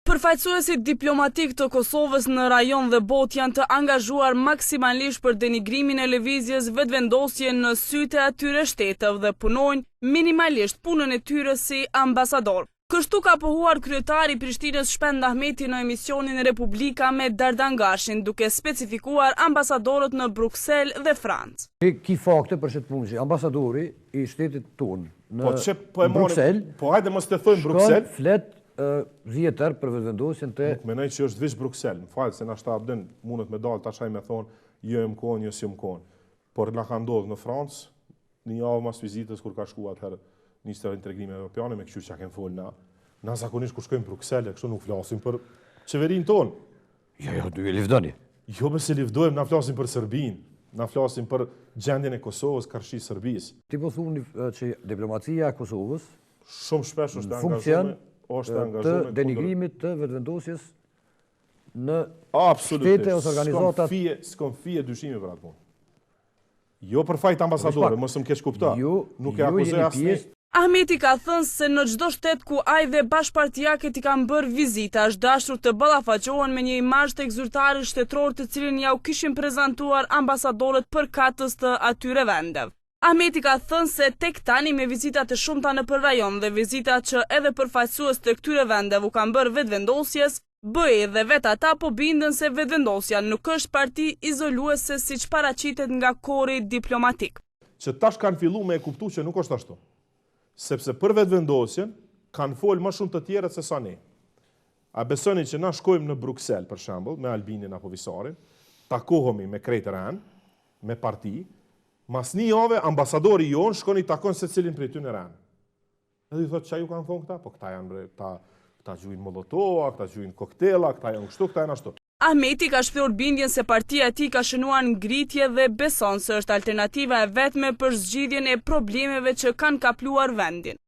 Përfaqësuesit diplomatik të Kosovës në rajon dhe botë janë të angazhuar maksimalisht për denigrimin e lëvizjes vetëvendosje në sytë e atyre shtetëve dhe punojnë minimalisht punën e tyre si ambasador. Kështu ka pohuar kryetari i Prishtinës Shpend Ahmeti në emisionin Republika me Dardan Gashin, duke specifikuar ambasadorët në Bruksel dhe Francë. Ki fakte për çet punë, ambasadori i shtetit tonë në Bruksel. Po hajde mos të thojmë Bruksel. Flet vjetër për vetëvendosjen të... Nuk menoj që është vish Bruksel, më falë se na shtabden mundet me dalë tashaj me thonë jo e mkon, jo si mkon. Por na ka ndodhur në Francë, një javë mas vizitës kur ka shkuar atëherë Ministri i Integrimit Evropian me kështu që kem fol na zakonisht kur shkojmë në Bruksel, kështu nuk flasim për qeverinë tonë. Jo, do e lëvdoni. Jo me se lëvdojmë, na flasim për Serbinë, na flasim për gjendjen e Kosovës, karshi Serbisë. Ti po thoni që diplomacia e Kosovës shumë shpesh është angazhuar të denigrimit të vetëvendosjes në shtete ose organizatat. S'kom fije dyshimi për atë punë. Jo për fajt ambasadore, mos më keq kupto. Nuk e akuzoj asnjë. Ahmeti ka thënë se në çdo shtet ku ai dhe bashkëpartijaket i kanë bërë vizita, është dashur të ballafaqohen me një imazh të zyrtarit shtetror të cilin ja u kishin prezantuar ambasadorët përkatës të atyre vendeve. Ahmeti ka thënë se tek tani me vizitat e shumta në për rajon dhe vizitat që edhe përfaqësues të këtyre vendeve u kanë bërë vetëvendosjes, BE dhe vetë ata po bindën se vetëvendosja nuk është parti izoluese siç paraqitet nga korri diplomatik. Që tash kanë filluar me e kuptuar që nuk është ashtu. Sepse për vetëvendosjen kanë folë më shumë të tjerët se sa ne. A besoni që na shkojmë në Bruksel për shembull me Albinin apo Visarin, takohemi me krejtëran, me parti. Mas një jave, ambasadori jonë shkoni takon se cilin prej ty në ranë. Edhe i thotë, që ju kanë thonë këta? Po këta janë këta gjujnë molotova, këta gjujnë koktela, këta janë kështu, këta janë ashtu. Ahmeti ka shprehur bindjen se partia e tij ka shënuar ngritje dhe beson se është alternativa e vetme për zgjidhjen e problemeve që kanë kapluar vendin.